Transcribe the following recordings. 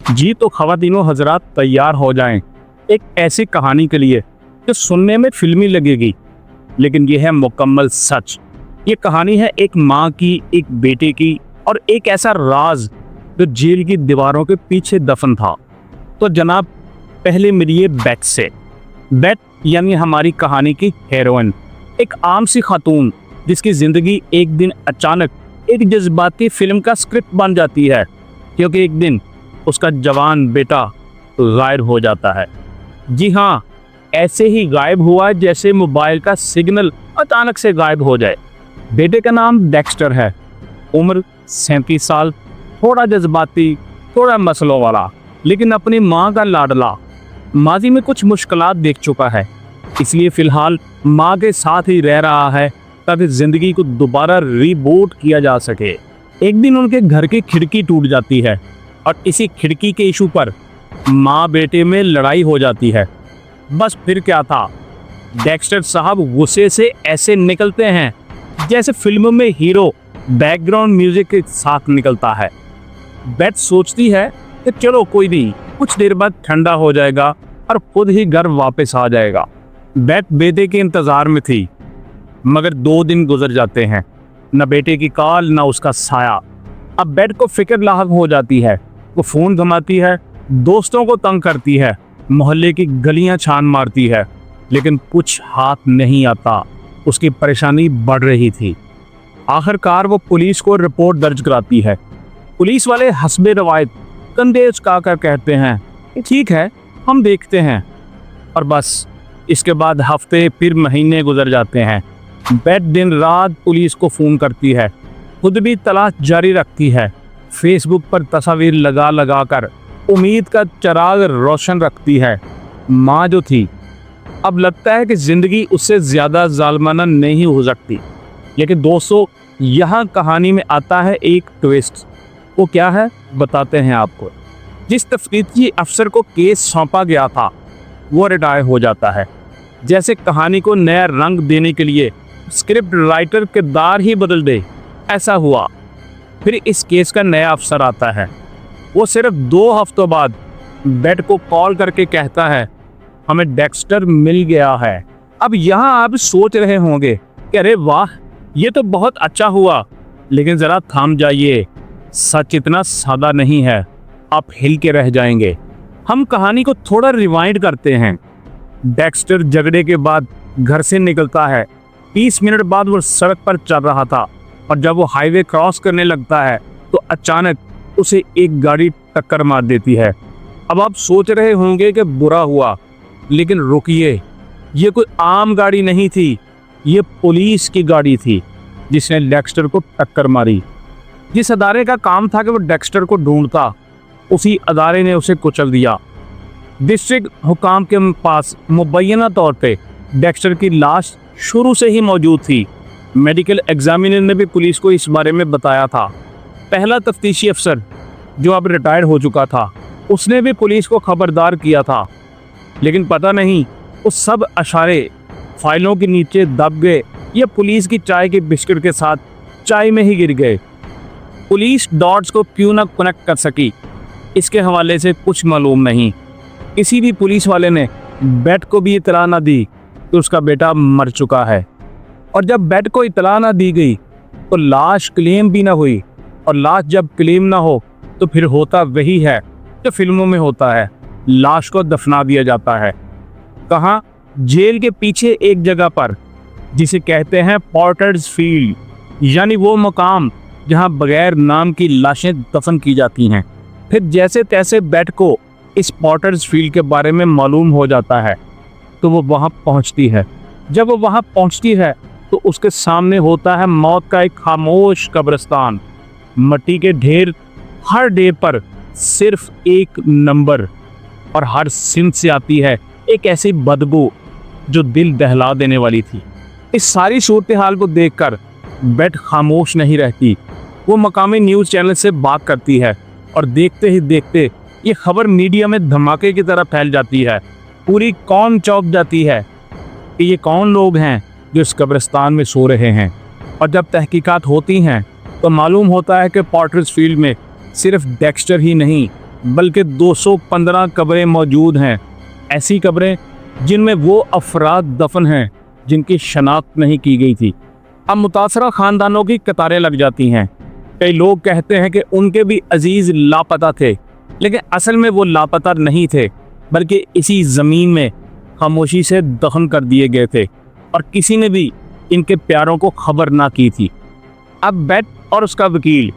जी तो ख़वातीनो हज़रात तैयार हो जाएं एक ऐसी कहानी के लिए जो सुनने में फिल्मी लगेगी, लेकिन ये है मुकम्मल सच। ये कहानी है एक माँ की, एक बेटे की और एक ऐसा राज जो जेल की दीवारों के पीछे दफन था। तो जनाब, पहले मिलिए बेट से। बेट यानी हमारी कहानी की हीरोइन, एक आम सी खातून जिसकी ज़िंदगी एक दिन अचानक एक जज्बाती फिल्म का स्क्रिप्ट बन जाती है, क्योंकि एक दिन उसका जवान बेटा गायब हो जाता है। जी हाँ, ऐसे ही गायब हुआ जैसे मोबाइल का सिग्नल अचानक से गायब हो जाए। बेटे का नाम डेक्स्टर है, उम्र 37 साल, थोड़ा जज्बाती, थोड़ा मसलों वाला, लेकिन अपनी माँ का लाडला। माजी में कुछ मुश्किलात देख चुका है, इसलिए फ़िलहाल माँ के साथ ही रह रहा है ताकि ज़िंदगी को दोबारा रीबूट किया जा सके। एक दिन उनके घर की खिड़की टूट जाती है और इसी खिड़की के इशू पर माँ बेटे में लड़ाई हो जाती है। बस फिर क्या था, डेक्स्टर साहब गुस्से से ऐसे निकलते हैं जैसे फिल्मों में हीरो बैकग्राउंड म्यूजिक के साथ निकलता है। बेट सोचती है कि चलो कोई नहीं, कुछ देर बाद ठंडा हो जाएगा और खुद ही घर वापस आ जाएगा। बेट बेटे के इंतज़ार में थी, मगर 2 दिन गुजर जाते हैं, न बेटे की कॉल न उसका साया। अब बेट को फिक्र लाहक हो जाती है। वो फ़ोन घुमाती है, दोस्तों को तंग करती है, मोहल्ले की गलियां छान मारती है, लेकिन कुछ हाथ नहीं आता। उसकी परेशानी बढ़ रही थी। आखिरकार वो पुलिस को रिपोर्ट दर्ज कराती है। पुलिस वाले हस्बे रवायत कंधे उचकाकर कहते हैं कि ठीक है, हम देखते हैं। और बस इसके बाद हफ्ते फिर महीने गुजर जाते हैं। बेट दिन रात पुलिस को फ़ोन करती है, खुद भी तलाश जारी रखती है, फेसबुक पर तस्वीर लगा लगा कर उम्मीद का चिराग रोशन रखती है। माँ जो थी, अब लगता है कि ज़िंदगी उससे ज़्यादा जालिमाना नहीं हो सकती। लेकिन दोस्तों, यहाँ कहानी में आता है एक ट्विस्ट। वो क्या है, बताते हैं आपको। जिस तफ्तीशी अफसर को केस सौंपा गया था, वो रिटायर हो जाता है। जैसे कहानी को नया रंग देने के लिए स्क्रिप्ट राइटर किरदार ही बदल दे, ऐसा हुआ। फिर इस केस का नया अफसर आता है। वो सिर्फ 2 हफ्तों बाद बेट को कॉल करके कहता है, हमें डेक्स्टर मिल गया है। अब यहाँ आप सोच रहे होंगे कि अरे वाह, ये तो बहुत अच्छा हुआ, लेकिन ज़रा थाम जाइए, सच इतना सादा नहीं है, आप हिल के रह जाएंगे। हम कहानी को थोड़ा रिवाइंड करते हैं। डेक्स्टर झगड़े के बाद घर से निकलता है। 30 मिनट बाद वो सड़क पर चल रहा था, और जब वो हाईवे क्रॉस करने लगता है तो अचानक उसे एक गाड़ी टक्कर मार देती है। अब आप सोच रहे होंगे कि बुरा हुआ, लेकिन रुकिए, ये कोई आम गाड़ी नहीं थी, ये पुलिस की गाड़ी थी जिसने डेक्स्टर को टक्कर मारी। जिस अदारे का काम था कि वो डेक्स्टर को ढूंढता, उसी अदारे ने उसे कुचल दिया। डिस्ट्रिक्ट हुकाम के पास मुबैना तौर पे डेक्स्टर की लाश शुरू से ही मौजूद थी। मेडिकल एग्जामिनर ने भी पुलिस को इस बारे में बताया था। पहला तफ्तीशी अफसर, जो अब रिटायर हो चुका था, उसने भी पुलिस को खबरदार किया था, लेकिन पता नहीं उस सब अशारे फाइलों के नीचे दब गए या पुलिस की चाय के बिस्किट के साथ चाय में ही गिर गए। पुलिस डॉट्स को क्यों ना कनेक्ट कर सकी, इसके हवाले से कुछ मालूम नहीं। किसी भी पुलिस वाले ने बेट को भी इतला ना दी कि उसका बेटा मर चुका है, और जब बेट को इतला ना दी गई तो लाश क्लेम भी ना हुई, और लाश जब क्लेम ना हो तो फिर होता वही है जो फिल्मों में होता है, लाश को दफना दिया जाता है। कहाँ? जेल के पीछे एक जगह पर, जिसे कहते हैं पॉर्टर्स फील्ड, यानी वो मकाम जहाँ बगैर नाम की लाशें दफन की जाती हैं। फिर जैसे तैसे बेट को इस पॉर्टर्स फील्ड के बारे में मालूम हो जाता है, तो वो वहाँ पहुँचती है। जब वो वहाँ पहुँचती है तो उसके सामने होता है मौत का एक खामोश कब्रिस्तान। मिट्टी के ढेर, हर ढेर पर सिर्फ एक नंबर, और हर सिंध से आती है एक ऐसी बदबू जो दिल दहला देने वाली थी। इस सारी सूरत हाल को देखकर बेट खामोश नहीं रहती। वो मकामी न्यूज़ चैनल से बात करती है, और देखते ही देखते ये खबर मीडिया में धमाके की तरह फैल जाती है। पूरी कौम चौंक जाती है कि ये कौन लोग हैं जो इस कब्रिस्तान में सो रहे हैं। और जब तहकीकात होती हैं तो मालूम होता है कि पॉर्टर्स फील्ड में सिर्फ डेक्स्टर ही नहीं, बल्कि 215 कब्रें मौजूद हैं। ऐसी कब्रें जिनमें वो अफराद दफन हैं जिनकी शनाख्त नहीं की गई थी। अब मुतासरा ख़ानदानों की कतारें लग जाती हैं। कई लोग कहते हैं कि उनके भी अजीज़ लापता थे, लेकिन असल में वो लापता नहीं थे, बल्कि इसी ज़मीन में खामोशी से दफन कर दिए गए थे और किसी ने भी इनके प्यारों को खबर ना की थी। अब बेट और उसका वकील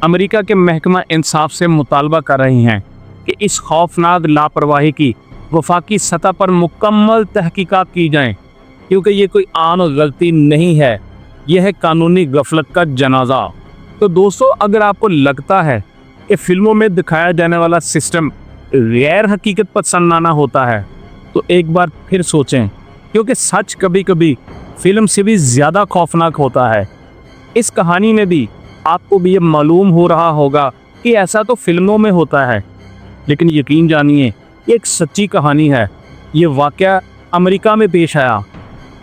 अमेरिका के महकमा इंसाफ से मुतालबा कर रहे हैं कि इस खौफनाक लापरवाही की वफाकी सतह पर मुकम्मल तहकीकात की जाएं, क्योंकि ये कोई आम गलती नहीं है, यह है कानूनी गफलत का जनाजा। तो दोस्तों, अगर आपको लगता है कि फिल्मों में दिखाया जाने वाला सिस्टम गैर हकीकत पसंदाना होता है, तो एक बार फिर सोचें, क्योंकि सच कभी कभी फिल्म से भी ज़्यादा खौफनाक होता है। इस कहानी में भी आपको भी ये मालूम हो रहा होगा कि ऐसा तो फिल्मों में होता है, लेकिन यकीन जानिए ये एक सच्ची कहानी है। ये वाक़या अमेरिका में पेश आया,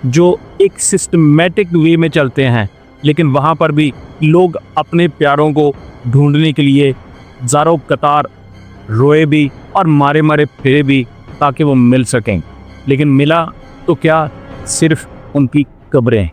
जो एक सिस्टमेटिक वे में चलते हैं, लेकिन वहाँ पर भी लोग अपने प्यारों को ढूंढने के लिए ज़ारों कतार रोए भी और मारे मारे फिरे भी ताकि वो मिल सकें, लेकिन मिला तो क्या, सिर्फ उनकी कब्रें।